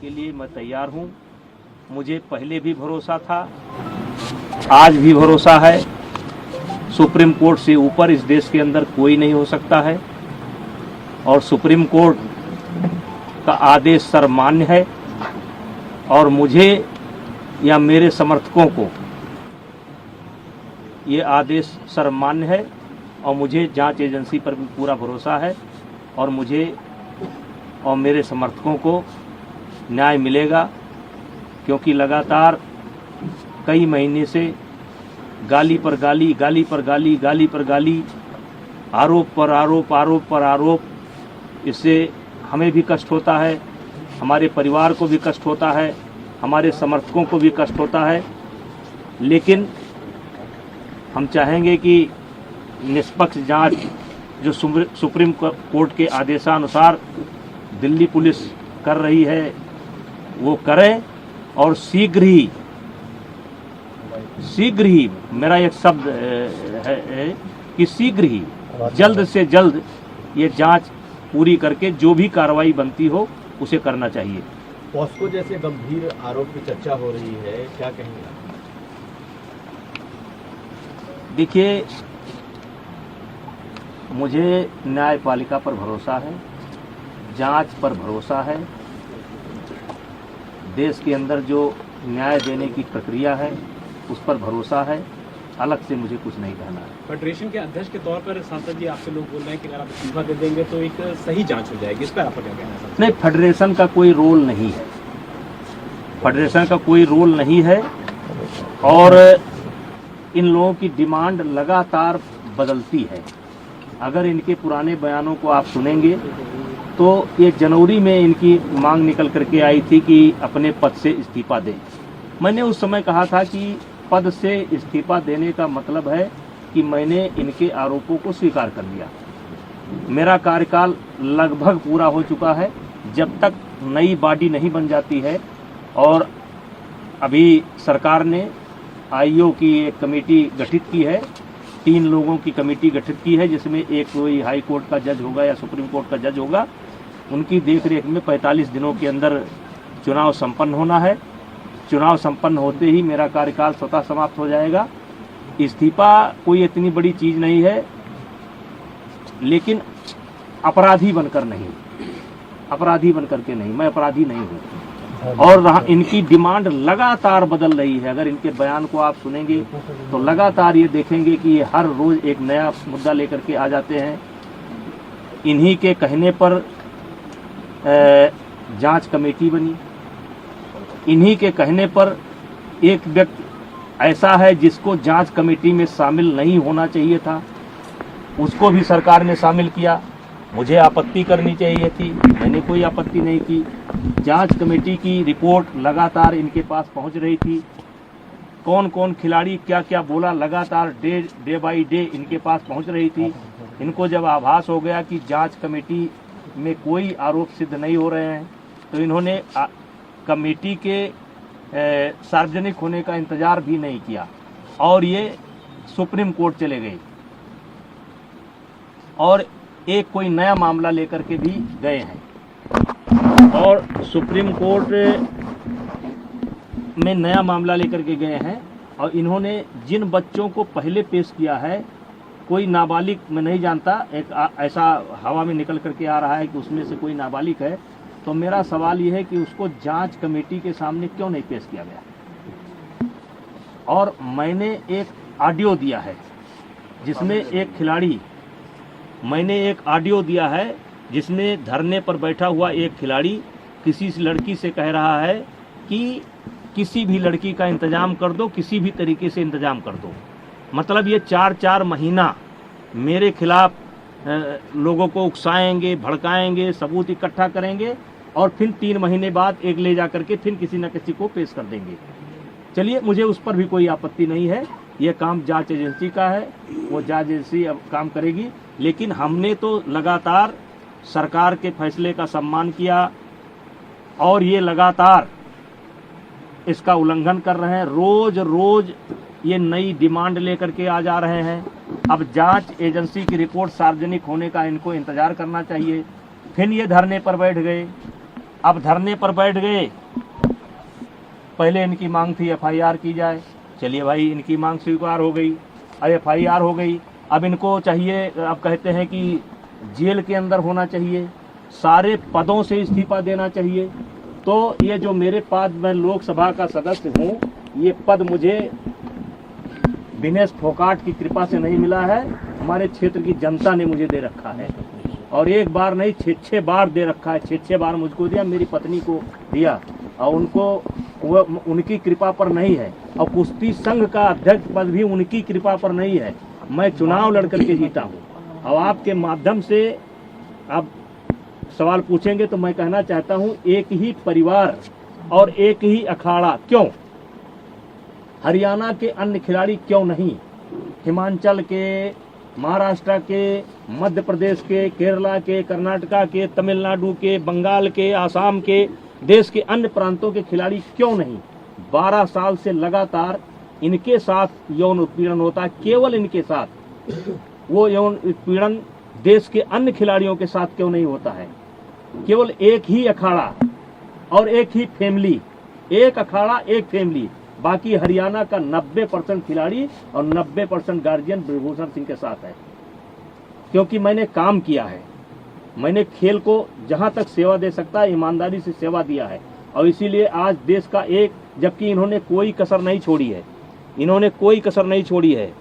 के लिए मैं तैयार हूं। मुझे पहले भी भरोसा था, आज भी भरोसा है। सुप्रीम कोर्ट से ऊपर इस देश के अंदर कोई नहीं हो सकता है और सुप्रीम कोर्ट का आदेश सर्वमान्य है और मुझे या मेरे समर्थकों को ये आदेश सर्वमान्य है और मुझे जांच एजेंसी पर भी पूरा भरोसा है और मुझे और मेरे समर्थकों को न्याय मिलेगा, क्योंकि लगातार कई महीने से गाली पर गाली, गाली पर गाली, गाली पर गाली, आरोप पर आरोप, आरोप पर आरोप, इससे हमें भी कष्ट होता है, हमारे परिवार को भी कष्ट होता है, हमारे समर्थकों को भी कष्ट होता है। लेकिन हम चाहेंगे कि निष्पक्ष जांच जो सुप्रीम कोर्ट के आदेशानुसार दिल्ली पुलिस कर रही है वो करें और शीघ्र ही मेरा एक शब्द है कि शीघ्र ही जल्द से जल्द ये जांच पूरी करके जो भी कार्रवाई बनती हो उसे करना चाहिए। पॉस्को जैसे गंभीर आरोप की चर्चा हो रही है, क्या कहेंगे? देखिए, मुझे न्यायपालिका पर भरोसा है, जांच पर भरोसा है। देश के अंदर जो न्याय देने की प्रक्रिया है उस पर भरोसा है। अलग से मुझे कुछ नहीं कहना है। फेडरेशन के अध्यक्ष के तौर पर सांसद जी आपसे लोग बोल रहे हैं कि अगर आप इस्तीफा दे देंगे तो एक सही जांच हो जाएगी, इस पर आपका क्या कहना है? नहीं, फेडरेशन का कोई रोल नहीं है, फेडरेशन का कोई रोल नहीं है और इन लोगों की डिमांड लगातार बदलती है। अगर इनके पुराने बयानों को आप सुनेंगे तो ये जनवरी में इनकी मांग निकल करके आई थी कि अपने पद से इस्तीफा दें। मैंने उस समय कहा था कि पद से इस्तीफा देने का मतलब है कि मैंने इनके आरोपों को स्वीकार कर लिया। मेरा कार्यकाल लगभग पूरा हो चुका है। जब तक नई बॉडी नहीं बन जाती है और अभी सरकार ने आईओ की एक कमेटी गठित की है, 3 लोगों की कमेटी गठित की है, जिसमें एक कोई हाई कोर्ट का जज होगा या सुप्रीम कोर्ट का जज होगा। उनकी देखरेख में 45 दिनों के अंदर चुनाव संपन्न होना है। चुनाव संपन्न होते ही मेरा कार्यकाल स्वतः समाप्त हो जाएगा। इस्तीफा कोई इतनी बड़ी चीज नहीं है, लेकिन अपराधी बनकर नहीं, अपराधी बनकर के नहीं, मैं अपराधी नहीं हूँ। और इनकी डिमांड लगातार बदल रही है। अगर इनके बयान को आप सुनेंगे तो लगातार ये देखेंगे कि ये हर रोज एक नया मुद्दा लेकर के आ जाते हैं। इन्हीं के कहने पर जांच कमेटी बनी, इन्हीं के कहने पर एक व्यक्ति ऐसा है जिसको जांच कमेटी में शामिल नहीं होना चाहिए था, उसको भी सरकार ने शामिल किया। मुझे आपत्ति करनी चाहिए थी, मैंने कोई आपत्ति नहीं की। जांच कमेटी की रिपोर्ट लगातार इनके पास पहुंच रही थी। कौन कौन खिलाड़ी क्या क्या बोला, लगातार डे बाई डे इनके पास पहुंच रही थी। इनको जब आभास हो गया कि जांच कमेटी में कोई आरोप सिद्ध नहीं हो रहे हैं तो इन्होंने कमेटी के सार्वजनिक होने का इंतजार भी नहीं किया और ये सुप्रीम कोर्ट चले गए और एक कोई नया मामला लेकर के भी गए हैं और सुप्रीम कोर्ट में नया मामला लेकर के गए हैं और इन्होंने जिन बच्चों को पहले पेश किया है, कोई नाबालिग मैं नहीं जानता, एक ऐसा हवा में निकल करके आ रहा है कि उसमें से कोई नाबालिग है। तो मेरा सवाल यह है कि उसको जांच कमेटी के सामने क्यों नहीं पेश किया गया। और मैंने एक ऑडियो दिया है जिसमें एक खिलाड़ी, मैंने एक ऑडियो दिया है जिसमें धरने पर बैठा हुआ एक खिलाड़ी किसी लड़की से कह रहा है कि किसी भी लड़की का इंतजाम कर दो, किसी भी तरीके से इंतजाम कर दो। मतलब ये 4-4 महीना मेरे खिलाफ लोगों को उकसाएंगे, भड़काएंगे, सबूत इकट्ठा करेंगे और फिर 3 महीने बाद एक ले जा करके फिर किसी न किसी को पेश कर देंगे। चलिए, मुझे उस पर भी कोई आपत्ति नहीं है, ये काम जांच एजेंसी का है, वो जांच एजेंसी अब काम करेगी। लेकिन हमने तो लगातार सरकार के फैसले का सम्मान किया और ये लगातार इसका उल्लंघन कर रहे हैं। रोज रोज ये नई डिमांड लेकर के आ जा रहे हैं। अब जांच एजेंसी की रिपोर्ट सार्वजनिक होने का इनको इंतजार करना चाहिए। फिर ये धरने पर बैठ गए। अब धरने पर बैठ गए। पहले इनकी मांग थी FIR की जाए, चलिए भाई इनकी मांग स्वीकार हो गई, अब FIR हो गई। अब इनको चाहिए, अब कहते हैं कि जेल के अंदर होना चाहिए, सारे पदों से इस्तीफा देना चाहिए। तो ये जो मेरे पास, मैं लोकसभा का सदस्य हूँ, ये पद मुझे दिनेश फोगाट की कृपा से नहीं मिला है, हमारे क्षेत्र की जनता ने मुझे दे रखा है। और एक बार नहीं, 6 बार दे रखा है। 6 बार मुझको दिया, मेरी पत्नी को दिया, और उनको वो उनकी कृपा पर नहीं है। और कुश्ती संघ का अध्यक्ष पद भी उनकी कृपा पर नहीं है। मैं चुनाव लड़कर के जीता हूँ। अब आपके माध्यम से आप सवाल पूछेंगे तो मैं कहना चाहता हूँ, एक ही परिवार और एक ही अखाड़ा क्यों? हरियाणा के अन्य खिलाड़ी क्यों नहीं? हिमाचल के, महाराष्ट्र के, मध्य प्रदेश के, केरला के, कर्नाटका के, तमिलनाडु के, बंगाल के, आसाम के, देश के अन्य प्रांतों के खिलाड़ी क्यों नहीं? 12 साल से लगातार इनके साथ यौन उत्पीड़न होता है, केवल इनके साथ। वो यौन उत्पीड़न देश के अन्य खिलाड़ियों के साथ क्यों नहीं होता है? केवल एक ही अखाड़ा और एक ही फैमिली, एक अखाड़ा एक फैमिली। बाकी हरियाणा का 90% खिलाड़ी और 90% गार्जियन ब्रजभूषण सिंह के साथ है। क्योंकि मैंने काम किया है, मैंने खेल को जहां तक सेवा दे सकता है ईमानदारी से सेवा दिया है। और इसीलिए आज देश का एक, जबकि इन्होंने कोई कसर नहीं छोड़ी है, इन्होंने कोई कसर नहीं छोड़ी है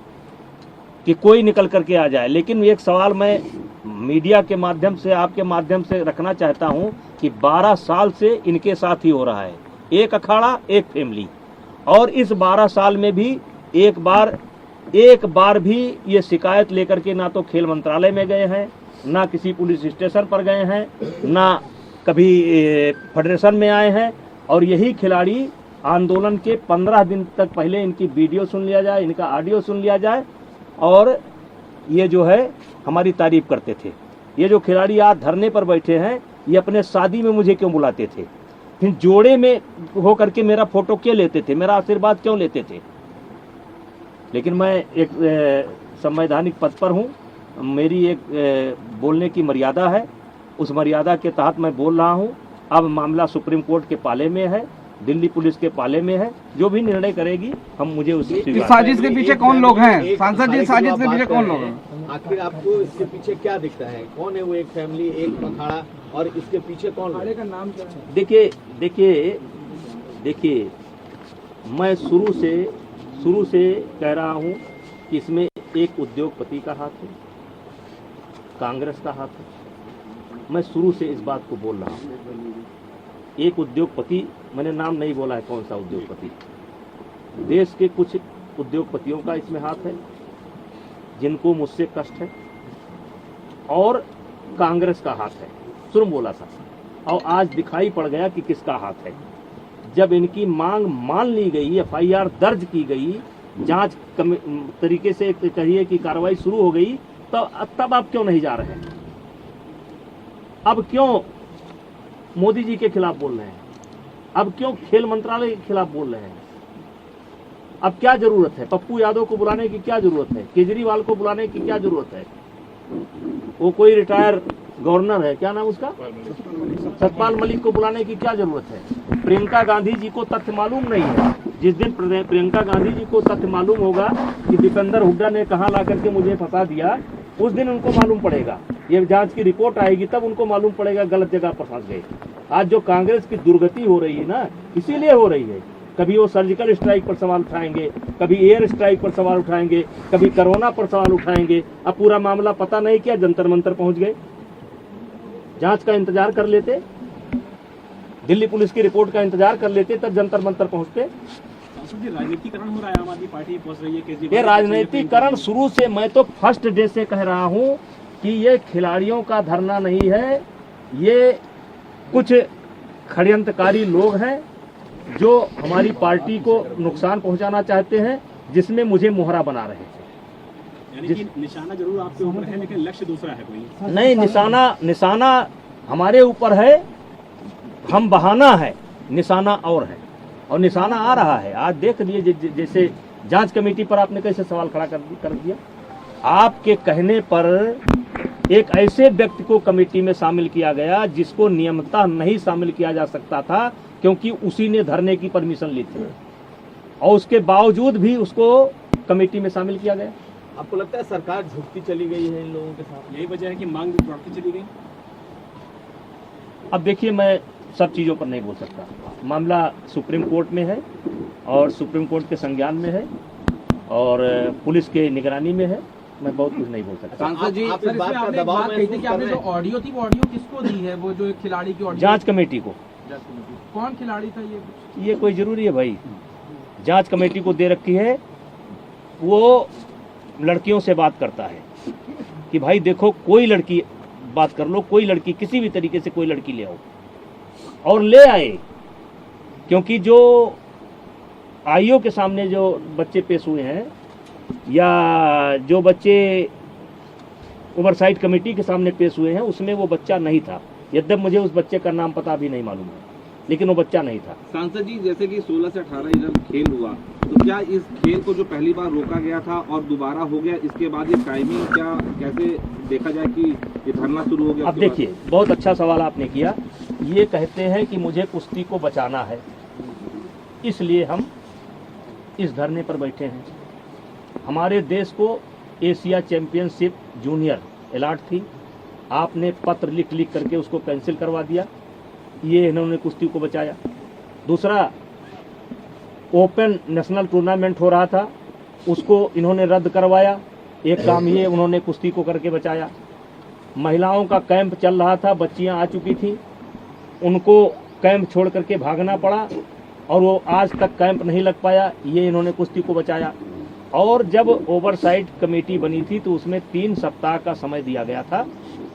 कि कोई निकल करके आ जाए। लेकिन एक सवाल मैं मीडिया के माध्यम से, आपके माध्यम से रखना चाहता हूं कि 12 साल से इनके साथ ही हो रहा है, एक अखाड़ा एक फैमिली। और इस 12 साल में भी एक बार भी ये शिकायत लेकर के ना तो खेल मंत्रालय में गए हैं, ना किसी पुलिस स्टेशन पर गए हैं, ना कभी फेडरेशन में आए हैं। और यही खिलाड़ी आंदोलन के 15 दिन तक पहले इनकी वीडियो सुन लिया जाए, इनका ऑडियो सुन लिया जाए, और ये जो है हमारी तारीफ करते थे। ये जो खिलाड़ी आज धरने पर बैठे हैं, ये अपने शादी में मुझे क्यों बुलाते थे? फिर जोड़े में होकर के मेरा फोटो क्यों लेते थे? मेरा आशीर्वाद क्यों लेते थे? लेकिन मैं एक संवैधानिक पद पर हूँ, मेरी एक बोलने की मर्यादा है, उस मर्यादा के तहत मैं बोल रहा हूँ। अब मामला सुप्रीम कोर्ट के पाले में है, दिल्ली पुलिस के पाले में है, जो भी निर्णय करेगी हम मुझे उसे इस साजिश के पीछे कौन लोग हैं? सांसद जी, साजिश के पीछे कौन लोग हैं? आखिर आपको इसके पीछे क्या दिखता है? कौन है वो एक फैमिली, एक अखाड़ा, और इसके पीछे कौन है? का नाम क्या है? देखिए, मैं शुरू से कह रहा हूँ कि इसमें एक उद्योगपति का हाथ है, कांग्रेस का हाथ है। मैं शुरू से इस बात को बोल रहा हूँ। एक उद्योगपति, मैंने नाम नहीं बोला है कौन सा उद्योगपति, देश के कुछ उद्योगपतियों का इसमें हाथ है जिनको मुझसे कष्ट है, और कांग्रेस का हाथ है। शुरू बोला था, और आज दिखाई पड़ गया कि किसका हाथ है। जब इनकी मांग मान ली गई, FIR दर्ज की गई, जांच तरीके से कहिए कि कार्रवाई शुरू हो गई, तो तब आप क्यों नहीं जा रहे हैं? अब क्यों मोदी जी के खिलाफ बोल रहे हैं? अब क्यों खेल मंत्रालय के खिलाफ बोल रहे हैं? अब क्या जरूरत है? पप्पू यादव को बुलाने की क्या जरूरत है? केजरीवाल को बुलाने की क्या जरूरत है? वो कोई रिटायर गवर्नर है, क्या नाम उसका, सतपाल मलिक को बुलाने की क्या जरूरत है? प्रियंका गांधी जी को तथ्य मालूम नहीं है। जिस दिन प्रियंका गांधी जी को तथ्य मालूम होगा कि दीपेंद्र हुड्डा ने कहां ला करके मुझे फंसा दिया, उस दिन उनको मालूम पड़ेगा। ये जांच की रिपोर्ट आएगी तब उनको मालूम पड़ेगा गलत जगह पर फंस गए। आज जो कांग्रेस की दुर्गति हो रही है ना, इसीलिए हो रही है। कभी वो सर्जिकल स्ट्राइक पर सवाल उठाएंगे, कभी एयर स्ट्राइक पर सवाल उठाएंगे, कभी कोरोना पर सवाल उठाएंगे। अब पूरा मामला पता नहीं क्या जंतर मंतर पहुंच गए। जांच का इंतजार कर लेते, दिल्ली पुलिस की रिपोर्ट का इंतजार कर लेते, तब जंतर मंतर पहुंचते। राजनीतिकरण हो रहा है, आम आदमी पार्टी पहुंच रही है। ये राजनीतिकरण शुरू से, मैं तो फर्स्ट डे से कह रहा हूं कि ये खिलाड़ियों का धरना नहीं है, ये कुछ षड्यंत्रकारी लोग हैं जो हमारी पार्टी को नुकसान पहुंचाना चाहते हैं, जिसमें मुझे मोहरा बना रहे हैं। यानी कि निशाना जरूर आपके ऊपर है, लेकिन लक्ष्य दूसरा है कोई नहीं। निशाना हमारे ऊपर है, हम बहाना है, निशाना और है, और निशाना आ रहा है। आज देख लिए, जैसे जांच कमेटी पर आपने कैसे सवाल खड़ा कर दिया। आपके कहने पर एक ऐसे व्यक्ति को कमेटी में शामिल किया गया जिसको नियमतः नहीं शामिल किया जा सकता था, क्योंकि उसी ने धरने की परमिशन ली थी और उसके बावजूद भी उसको कमेटी में शामिल किया गया। आपको लगता है सरकार झुकती चली गई है इन लोगों के साथ? यही वजह है कि मांग भी बढ़ती चली गई। अब देखिए, मैं सब चीज़ों पर नहीं बोल सकता। मामला सुप्रीम कोर्ट में है और सुप्रीम कोर्ट के संज्ञान में है और पुलिस के निगरानी में है। मैं बहुत कुछ नहीं बोल सकता। सांसद जी, आप सर, इस बात इसमें का आपने एक दबाव बात कही थी महसूस कि कर आपने रहे जो हैं? ऑडियो थी वो ऑडियो किसको दी है? वो जो एक खिलाड़ी की ऑडियो, जांच कमेटी को। कौन खिलाड़ी था ये कोई जरूरी है भाई? जांच कमेटी को दे रखी है। वो लड़कियों से बात करता है कि भाई देखो, कोई लड़की बात कर लो, कोई लड़की किसी भी तरीके से कोई लड़की ले आओ, और ले आए। क्योंकि जो आईओ के सामने जो बच्चे पेश हुए हैं या जो बच्चे ओवरसाइट कमेटी के सामने पेश हुए हैं, उसमें वो बच्चा नहीं था। यद्यप मुझे उस बच्चे का नाम पता भी नहीं मालूम है, लेकिन वो बच्चा नहीं था। सांसद जी, जैसे कि 16 से 18 इधर खेल हुआ, तो क्या इस खेल को जो पहली बार रोका गया था और दोबारा हो गया, इसके बाद ये टाइमिंग क्या कैसे देखा जाए कि ये धरना शुरू हो गया? अब देखिए, बहुत अच्छा सवाल आपने किया। ये कहते हैं कि मुझे कुश्ती को बचाना है, इसलिए हम इस धरने पर बैठे हैं। हमारे देश को एशिया चैंपियनशिप जूनियर अलॉट थी, आपने पत्र लिख लिख करके उसको कैंसिल करवा दिया। ये इन्होंने कुश्ती को बचाया। दूसरा, ओपन नेशनल टूर्नामेंट हो रहा था, उसको इन्होंने रद्द करवाया। एक काम ये उन्होंने कुश्ती को करके बचाया। महिलाओं का कैंप चल रहा था, बच्चियां आ चुकी थी, उनको कैंप छोड़ करके भागना पड़ा और वो आज तक कैंप नहीं लग पाया। ये इन्होंने कुश्ती को बचाया। और जब ओवरसाइट कमेटी बनी थी तो उसमें 3 सप्ताह का समय दिया गया था।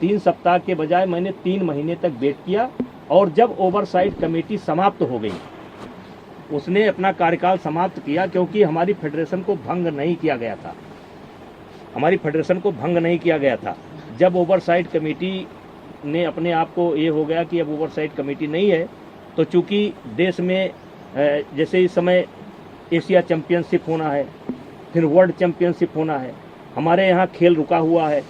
3 सप्ताह के बजाय मैंने 3 महीने तक वेट किया, और जब ओवरसाइट कमेटी समाप्त हो गई, उसने अपना कार्यकाल समाप्त किया, क्योंकि हमारी फेडरेशन को भंग नहीं किया गया था। हमारी फेडरेशन को भंग नहीं किया गया था। जब ओवरसाइट कमेटी ने अपने आप को ये हो गया कि अब ओवरसाइट कमेटी नहीं है, तो चूंकि देश में जैसे इस समय एशिया चैंपियनशिप होना है, फिर वर्ल्ड चैंपियनशिप होना है, हमारे यहाँ खेल रुका हुआ है,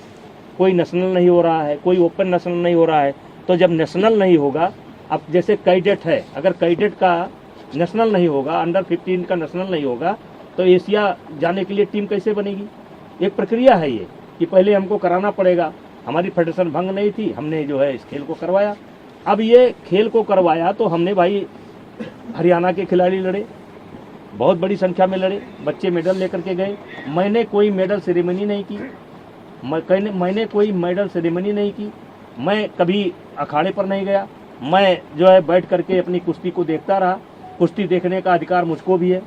कोई नेशनल नहीं हो रहा है, कोई ओपन नेशनल नहीं हो रहा है। तो जब नेशनल नहीं होगा, अब जैसे कैडेट है, अगर कैडेट का नेशनल नहीं होगा, अंडर 15 का नेशनल नहीं होगा, तो एशिया जाने के लिए टीम कैसे बनेगी? एक प्रक्रिया है ये कि पहले हमको कराना पड़ेगा। हमारी फेडरेशन भंग नहीं थी, हमने जो है इस खेल को करवाया। अब ये खेल को करवाया तो हमने भाई हरियाणा के खिलाड़ी लड़े, बहुत बड़ी संख्या में लड़े, बच्चे मेडल लेकर के गए। मैंने कोई मेडल सेरेमनी नहीं की, मैंने कोई मेडल सेरेमनी नहीं की। मैं कभी अखाड़े पर नहीं गया, मैं जो है बैठ करके अपनी कुश्ती को देखता रहा। कुश्ती देखने का अधिकार मुझको भी है।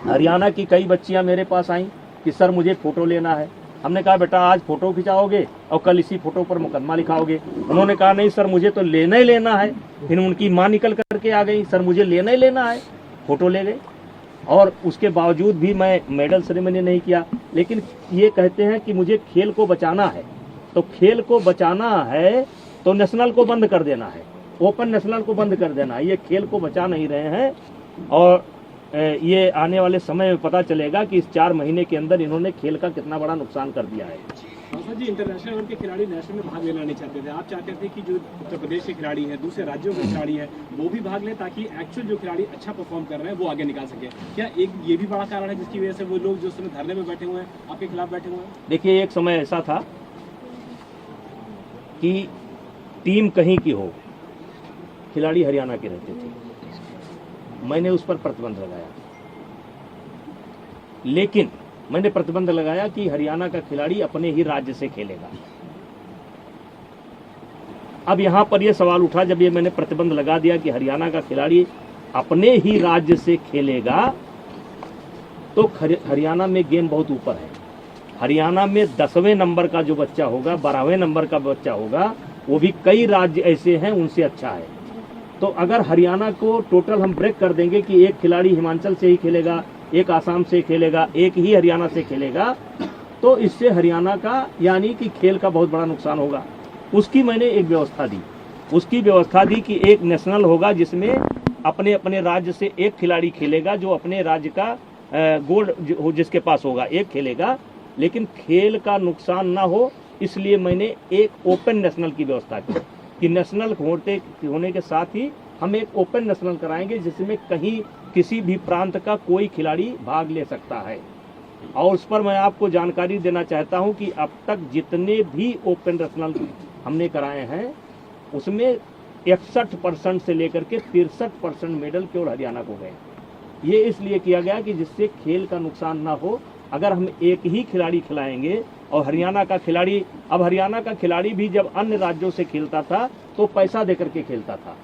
हरियाणा की कई बच्चियां मेरे पास आईं कि सर मुझे फ़ोटो लेना है। हमने कहा बेटा आज फ़ोटो खिंचाओगे और कल इसी फ़ोटो पर मुकदमा लिखाओगे। उन्होंने कहा नहीं सर मुझे तो लेना ही लेना है। फिर उनकी माँ निकल करके आ गई, सर मुझे लेना ही लेना है। फ़ोटो ले गए और उसके बावजूद भी मैं मेडल सेरेमनी नहीं किया। लेकिन ये कहते हैं कि मुझे खेल को बचाना है, तो खेल को बचाना है तो नेशनल को बंद कर देना है, ओपन नेशनल को बंद कर देना है। ये खेल को बचा नहीं रहे हैं और ये आने वाले समय में पता चलेगा कि इस 4 महीने के अंदर इन्होंने खेल का कितना बड़ा नुकसान कर दिया है। सांसद जी, इंटरनेशनल लेवल के खिलाड़ी नेशनल में भाग लेना नहीं चाहते थे। आप चाहते थे कि जो उत्तर प्रदेश के खिलाड़ी हैं, दूसरे राज्यों के खिलाड़ी हैं, वो भी भाग लें ताकि एक्चुअल जो खिलाड़ी अच्छा परफॉर्म कर रहे हैं वो आगे निकाल सके। क्या एक ये भी बड़ा कारण है जिसकी वजह से वो लोग जो समय धरने में बैठे हुए हैं, आपके खिलाफ बैठे हुए हैं? देखिए, एक समय ऐसा था कि टीम कहीं की हो, खिलाड़ी हरियाणा के रहते थे, मैंने उस पर प्रतिबंध लगाया। लेकिन मैंने प्रतिबंध लगाया कि हरियाणा का खिलाड़ी अपने ही राज्य से खेलेगा। अब यहां पर यह सवाल उठा, जब ये मैंने प्रतिबंध लगा दिया कि हरियाणा का खिलाड़ी अपने ही राज्य से खेलेगा, तो हरियाणा में गेम बहुत ऊपर है। हरियाणा में 10वें नंबर का जो बच्चा होगा, 12वें नंबर का बच्चा होगा, वो भी कई राज्य ऐसे हैं उनसे अच्छा है। तो अगर हरियाणा को टोटल हम ब्रेक कर देंगे कि एक खिलाड़ी हिमाचल से ही खेलेगा, एक आसाम से खेलेगा, एक ही हरियाणा से खेलेगा, तो इससे हरियाणा का यानी कि खेल का बहुत बड़ा नुकसान होगा। उसकी मैंने एक व्यवस्था दी, उसकी व्यवस्था दी कि एक नेशनल होगा जिसमें अपने अपने राज्य से एक खिलाड़ी खेलेगा, जो अपने राज्य का गोल्ड जिसके पास होगा एक खेलेगा, लेकिन खेल का नुकसान ना हो इसलिए मैंने एक ओपन नेशनल की व्यवस्था की कि नेशनल होने के साथ ही हम एक ओपन नेशनल कराएंगे जिसमें कहीं किसी भी प्रांत का कोई खिलाड़ी भाग ले सकता है। और उस पर मैं आपको जानकारी देना चाहता हूं कि अब तक जितने भी ओपन नेशनल हमने कराए हैं उसमें 61% से लेकर के 63% मेडल केवल हरियाणा को गए। ये इसलिए किया गया कि जिससे खेल का नुकसान ना हो। अगर हम एक ही खिलाड़ी खिलाएंगे और हरियाणा का खिलाड़ी, अब हरियाणा का खिलाड़ी भी जब अन्य राज्यों से खेलता था तो पैसा दे करके खेलता था,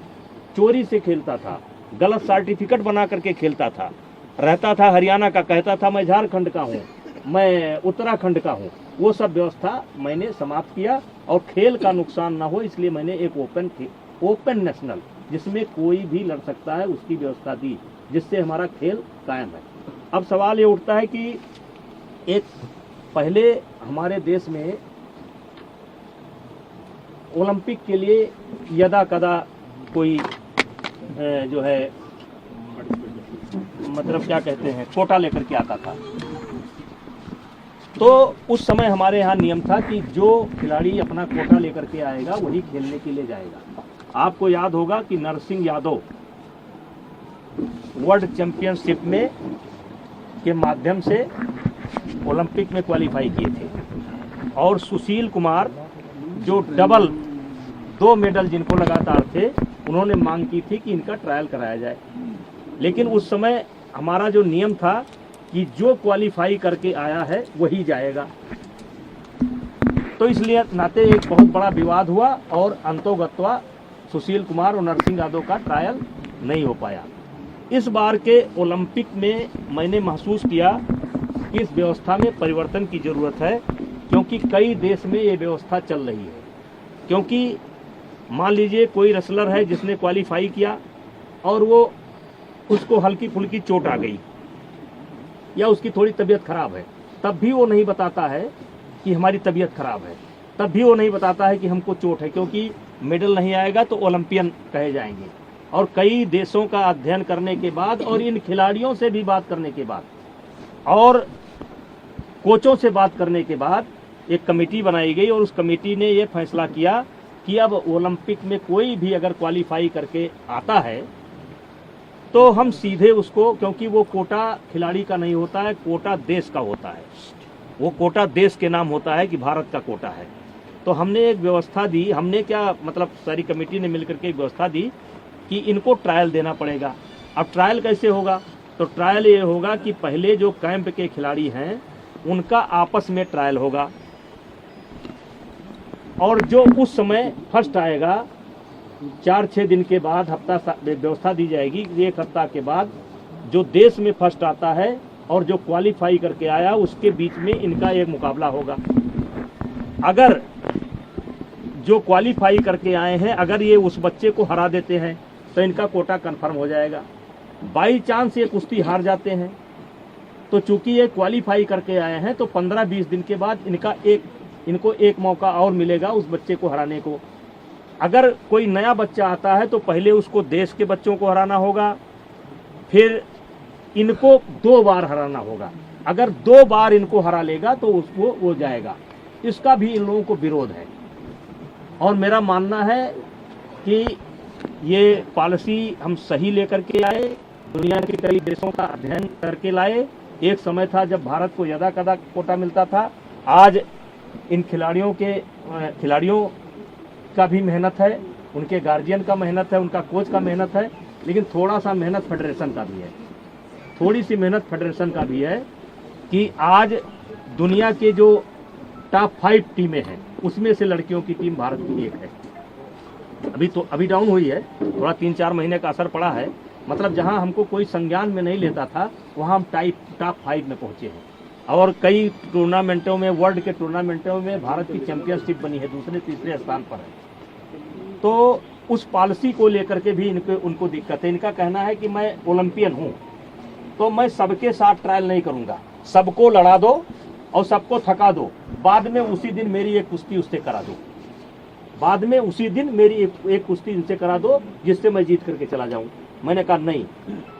चोरी से खेलता था, गलत सर्टिफिकेट बना करके खेलता था, रहता था हरियाणा का, कहता था मैं झारखंड का हूँ, मैं उत्तराखंड का हूँ। वो सब व्यवस्था मैंने समाप्त किया और खेल का नुकसान ना हो इसलिए मैंने एक ओपन नेशनल जिसमें कोई भी लड़ सकता है उसकी व्यवस्था दी, जिससे हमारा खेल कायम है। अब सवाल ये उठता है कि एक पहले हमारे देश में ओलंपिक के लिए यदा कदा कोई जो है मतलब क्या कहते हैं कोटा लेकर के आता था। तो उस समय हमारे यहाँ नियम था कि जो खिलाड़ी अपना कोटा लेकर के आएगा वही खेलने के लिए जाएगा। आपको याद होगा कि नरसिंह यादव वर्ल्ड चैंपियनशिप में के माध्यम से ओलंपिक में क्वालिफाई किए थे और सुशील कुमार जो डबल 2 मेडल जिनको लगातार थे उन्होंने मांग की थी कि इनका ट्रायल कराया जाए। लेकिन उस समय हमारा जो नियम था कि जो क्वालिफाई करके आया है वही जाएगा। तो इसलिए नाते एक बहुत बड़ा विवाद हुआ और अंतोगत्वा सुशील कुमार और नरसिंह यादव का ट्रायल नहीं हो पाया। इस बार के ओलंपिक में मैंने महसूस किया कि इस व्यवस्था में परिवर्तन की ज़रूरत है, क्योंकि कई देश में ये व्यवस्था चल रही है। क्योंकि मान लीजिए कोई रेसलर है जिसने क्वालिफाई किया और वो उसको हल्की फुल्की चोट आ गई या उसकी थोड़ी तबीयत खराब है, तब भी वो नहीं बताता है कि हमारी तबीयत खराब है, तब भी वो नहीं बताता है कि हमको चोट है, क्योंकि मेडल नहीं आएगा तो ओलंपियन कहे जाएंगे। और कई देशों का अध्ययन करने के बाद और इन खिलाड़ियों से भी बात करने के बाद और कोचों से बात करने के बाद एक कमेटी बनाई गई और उस कमेटी ने ये फैसला किया कि अब ओलंपिक में कोई भी अगर क्वालिफाई करके आता है तो हम सीधे उसको, क्योंकि वो कोटा खिलाड़ी का नहीं होता है, कोटा देश का होता है, वो कोटा देश के नाम होता है कि भारत का कोटा है। तो हमने एक व्यवस्था दी, हमने क्या मतलब सारी कमेटी ने मिलकर के एक व्यवस्था दी कि इनको ट्रायल देना पड़ेगा। अब ट्रायल कैसे होगा? तो ट्रायल ये होगा कि पहले जो कैंप के खिलाड़ी हैं उनका आपस में ट्रायल होगा और जो उस समय फर्स्ट आएगा 4-6 दिन के बाद हफ्ता व्यवस्था दी जाएगी। 1 हफ्ता के बाद जो देश में फर्स्ट आता है और जो क्वालिफाई करके आया उसके बीच में इनका एक मुकाबला होगा। अगर जो क्वालिफाई करके आए हैं अगर ये उस बच्चे को हरा देते हैं तो इनका कोटा कंफर्म हो जाएगा। बाई चांस ये कुश्ती हार जाते हैं तो चूंकि ये क्वालिफाई करके आए हैं तो 15-20 दिन के बाद इनको एक मौका और मिलेगा उस बच्चे को हराने को। अगर कोई नया बच्चा आता है तो पहले उसको देश के बच्चों को हराना होगा, फिर इनको 2 बार हराना होगा। अगर 2 बार इनको हरा लेगा तो उसको वो जाएगा। इसका भी इन लोगों को विरोध है और मेरा मानना है कि ये पॉलिसी हम सही लेकर के आए, दुनिया के कई देशों का अध्ययन करके लाए। एक समय था जब भारत को यदा कदा कोटा मिलता था, आज इन खिलाड़ियों का भी मेहनत है, उनके गार्जियन का मेहनत है, उनका कोच का मेहनत है, लेकिन थोड़ा सा मेहनत फेडरेशन का भी है, थोड़ी सी मेहनत फेडरेशन का भी है कि आज दुनिया के जो टॉप 5 टीमें हैं उसमें से लड़कियों की टीम भारत की एक है। अभी डाउन हुई है, थोड़ा 3-4 महीने का असर पड़ा है। मतलब जहां हमको कोई संज्ञान में नहीं लेता था वहां हम टॉप 5 में पहुंचे हैं और कई टूर्नामेंटों में, वर्ल्ड के टूर्नामेंटों में भारत की चैंपियनशिप बनी है, 2-3 स्थान पर है। तो उस पॉलिसी को लेकर के भी उनको दिक्कत है। इनका कहना है कि मैं ओलंपियन हूं तो मैं सबके साथ ट्रायल नहीं करूंगा, सबको लड़ा दो और सबको थका दो, बाद में उसी दिन मेरी एक कुश्ती उससे करा दो, बाद में उसी दिन मेरी एक कुश्ती इनसे करा दो जिससे मैं जीत करके चला जाऊं। मैंने कहा नहीं,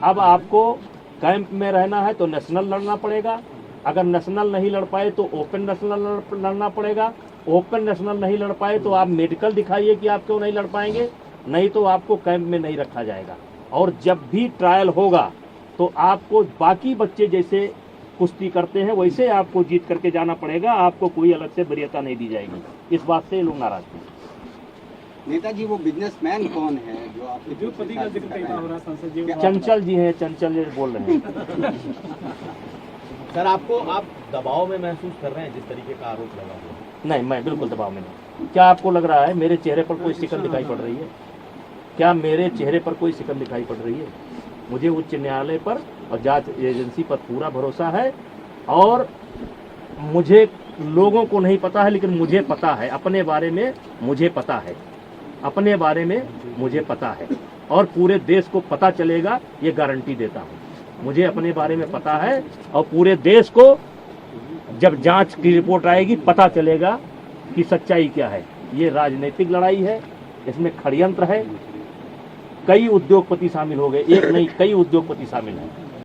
अब आपको कैंप में रहना है तो नेशनल लड़ना पड़ेगा, अगर नेशनल नहीं लड़ पाए तो ओपन नेशनल लड़ना पड़ेगा ओपन नेशनल नहीं लड़ पाए तो आप मेडिकल दिखाइए कि आप क्यों नहीं लड़ पाएंगे, नहीं तो आपको कैंप में नहीं रखा जाएगा। और जब भी ट्रायल होगा तो आपको बाकी बच्चे जैसे कुश्ती करते हैं वैसे आपको जीत करके जाना पड़ेगा, आपको कोई अलग से वरीयता नहीं दी जाएगी। इस बात से लोग नाराज हैं। नेताजी वो बिजनेसमैन कौन है जो आप उद्योगपति का जिक्र कई बार हो रहा है सांसद जी। चंचल जी हैं, चंचल जी बोल रहे हैं। सर आपको आप दबाव में महसूस कर रहे हैं जिस तरीके का आरोप लगा हुआ है? नहीं, मैं बिल्कुल दबाव में नहीं। क्या आपको लग रहा है मेरे चेहरे पर कोई शिकन दिखाई पड़ रही है? क्या मेरे चेहरे पर कोई शिकन दिखाई पड़ रही है? मुझे उच्च न्यायालय पर और जांच एजेंसी पर पूरा भरोसा है। और मुझे लोगों को नहीं पता है लेकिन मुझे पता है, अपने बारे में मुझे पता है, अपने बारे में मुझे पता है और पूरे देश को पता चलेगा, ये गारंटी देता हूँ। मुझे अपने बारे में पता है और पूरे देश को जब जांच की रिपोर्ट आएगी पता चलेगा कि सच्चाई क्या है। ये राजनीतिक लड़ाई है, इसमें षड्यंत्र है। कई उद्योगपति शामिल हो गए, एक नहीं कई उद्योगपति शामिल हैं।